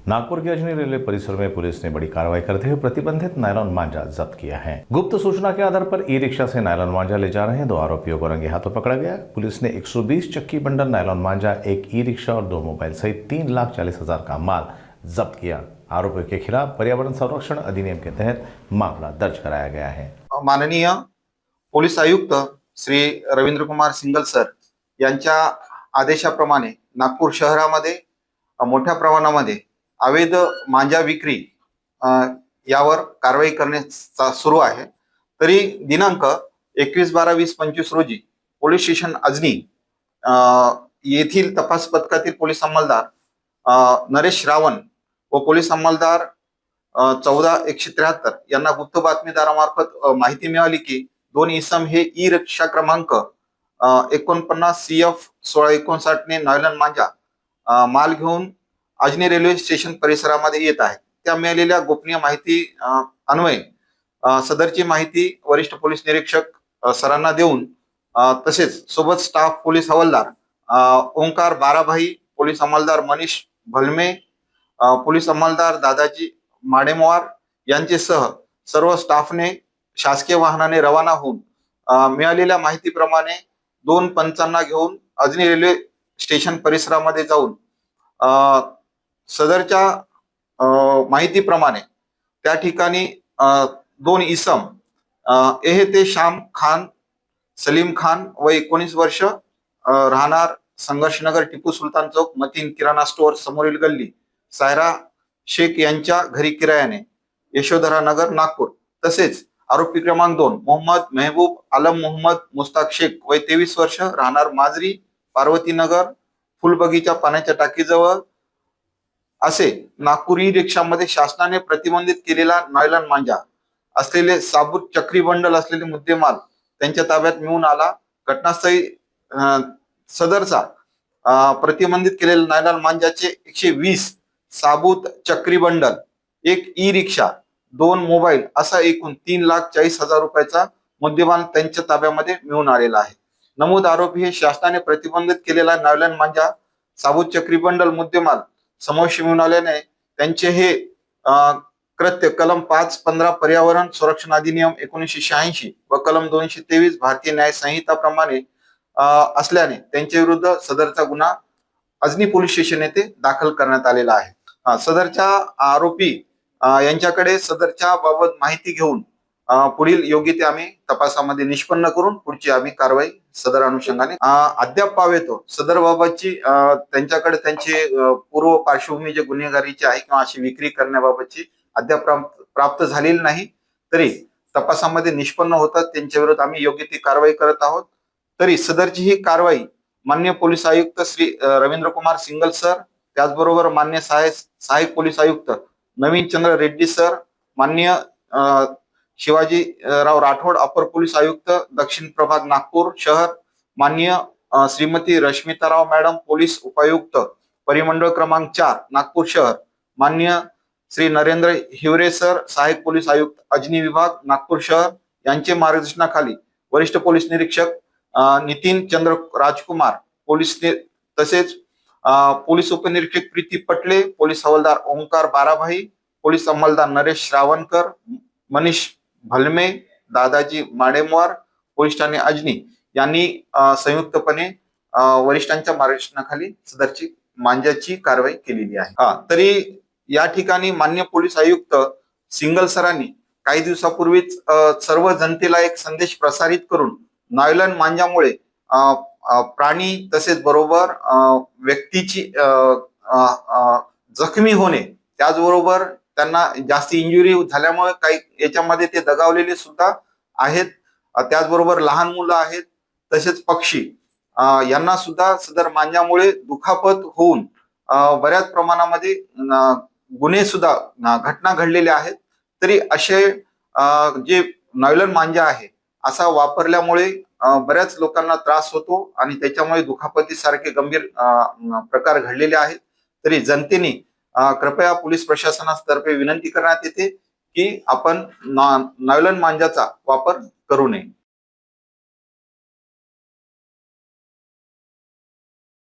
नागपुर के Ajni railway परिसर में police ने बड़ी कार्रवाई करते हुए प्रतिबंधित नायलॉन मांझा जब्त किया है। गुप्त सूचना के आधार पर ई रिक्शा से नायलॉन मांझा ले जा रहे 2 आरोपियों को रंगे हाथों पकड़ा गया। पुलिस ने 120 चक्की बंडल नायलॉन मांझा, 1 ई रिक्शा और 2 मोबाइल सहित 3,40,000 का माल जब्त किया। आरोपियों के खिलाफ पर्यावरण संरक्षण अधिनियम के तहत मामला दर्ज कराया गया है। माननीय पोलीस आयुक्त श्री रवींद्र कुमार सिंगल सर यांच्या आदेशाप्रमाणे नागपूर शहरामध्ये मोठ्या प्रमाणामध्ये अवैध मांजा विक्री यावर कारवाई करण्याचा सुरू आहे। तरी दिनांक 21/12/2025 रोजी पोलीस स्टेशन अजनी येथील तपास पथकातील पोलीस अंमलदार नरेश रावण व पोलीस अंमलदार 14-173 यांना गुप्त बातमीदारामार्फत माहिती मिळाली की 2 इसम हे ई रिक्षा क्रमांक 49 CF 1659 ने नायलॉन मांजा माल घेऊन अजनी रेल्वे स्टेशन परिसरामध्ये येत आहे। त्या मिळालेल्या गोपनीय माहिती अन्वये सदरची माहिती वरिष्ठ पोलीस निरीक्षक सरांना देऊन तसेच सोबत स्टाफ पोलीस हवालदार ओंकार बाराभाई, पोलीस अंमलदार मनीष भलमे, पोलीस अंमलदार दादाजी माडेमवार यांचेसह सर्व स्टाफने शासकीय वाहनाने रवाना होऊन मिळालेल्या माहितीप्रमाणे 2 पंचांना घेऊन अजनी रेल्वे स्टेशन परिसरामध्ये जाऊन सदरच्या माहितीप्रमाणे त्या ठिकाणी 2 इसम ते श्याम खान, सलीम खान व 19 वर्ष राहणार संघर्षनगर, टिपू सुलतान चौक, मतीन किराणा स्टोअर समोरील गल्ली, सायरा शेख यांच्या घरी किरायाने, यशोधरा नगर, नागपूर। तसेच आरोपी क्रमांक 2 मोहम्मद मेहबूब आलम मोहम्मद मुस्ताक शेख वय 23 वर्ष राहणार माजरी, पार्वती नगर, फुलबगीचा पाण्याच्या टाकीजवळ असे नागपूर ई रिक्षामध्ये शासनाने प्रतिबंधित केलेला नायलॉन मांजा असलेले साबूत चक्री बंडल असलेले मुद्देमाल त्यांच्या ताब्यात मिळून आला। घटनास्थळी सदरचा प्रतिबंधित केलेला नायलॉन मांजाचे 120 साबूत चक्री बंडल, 1 ई रिक्षा, 2 मोबाईल असा एकूण 3,40,000 रुपयाचा मुद्देमाल त्यांच्या ताब्यामध्ये मिळून आलेला आहे। नमूद आरोपी हे शासनाने प्रतिबंधित केलेला नायलॉन मांजा, साबूत चक्री बंडल मुद्देमाल समोर मिळून आल्याने त्यांचे हे कृत्य कलम 5-15 पर्यावरण संरक्षण अधिनियम 1986 व कलम 223 भारतीय न्याय संहिता प्रमाणे असल्याने त्यांच्या विरुद्ध सदरचा गुन्हा अजनी पोलीस स्टेशन येथे दाखल करण्यात आलेला आहे। सदरच्या आरोपी यांच्याकडे सदरच्या बाबत माहिती घेऊन पुढील योग्य ते आम्ही तपासामध्ये निष्पन्न करून पुढची आम्ही कारवाई सदर अनुषंगाने अद्याप पावेतो। सदर बाबतची त्यांच्याकडे त्यांचे पूर्व पार्श्वभूमी जे गुन्हेगारीची आहे किंवा अशी विक्री करण्याबाबतची अद्याप प्राप्त झालेली नाही, तरी तपासामध्ये निष्पन्न होतात त्यांच्या विरोधात आम्ही योग्य ती कारवाई करत आहोत। तरी सदरची ही कारवाई माननीय पोलीस आयुक्त श्री रवींद्र कुमार सिंगल सर, त्याचबरोबर माननीय सहाय्यक पोलीस आयुक्त नवीन चंद्र रेड्डी सर, माननीय शिवाजी राव राठोड अपर पोलीस आयुक्त दक्षिण प्रभाग नागपूर शहर, माननीय श्रीमती रश्मिताराव मॅडम पोलीस उपायुक्त परिमंडळ क्रमांक 4 नागपूर शहर, माननीय श्री नरेंद्र हिवरे सर सहाय्यक पोलीस आयुक्त अजनी विभाग नागपूर शहर यांचे मार्गदर्शनाखाली वरिष्ठ पोलीस निरीक्षक नितीन चंद्र राजकुमार पोलीस तसेच पोलीस उपनिरीक्षक प्रीती पटले, पोलीस हवालदार ओंकार बाराभाई, पोलीस अंमलदार नरेश रावणकर, मनीष भलमे, दादाजी माडेमवार, पोलीस ठाणे अजनी यांनी संयुक्तपणे वरिष्ठांच्या मार्गदर्शनाखाली सदरची मांजाची कारवाई केलेली आहे। तरी या ठिकाणी मान्य पोलीस आयुक्त सिंगल सरांनी काही दिवसापूर्वीच सर्व जनतेला एक संदेश प्रसारित करून नायलॉन मांजामुळे प्राणी तसेच बरोबर व्यक्तीची जखमी होणे, त्याचबरोबर त्यांना जास्त इंजुरी झाल्यामुळे काही याच्यामध्ये ते दगावलेले सुद्धा आहेत, त्याचबरोबर लहान मुलं आहेत, तसेच पक्षी यांना सुद्धा सदर मांजामुळे दुखापत होऊन बऱ्याच प्रमाणामध्ये गुन्हे सुद्धा घटना घडलेल्या आहेत। तरी असे जे नायलॉन मांजा आहे असा वापरल्यामुळे बऱ्याच लोकांना त्रास होतो आणि त्याच्यामुळे दुखापतीसारखे गंभीर प्रकार घडलेले आहेत। तरी जनतेने कृपया पोलीस प्रशासनातर्फे विनंती करण्यात येते की आपण नायलॉन मांजाचा वापर करू नये।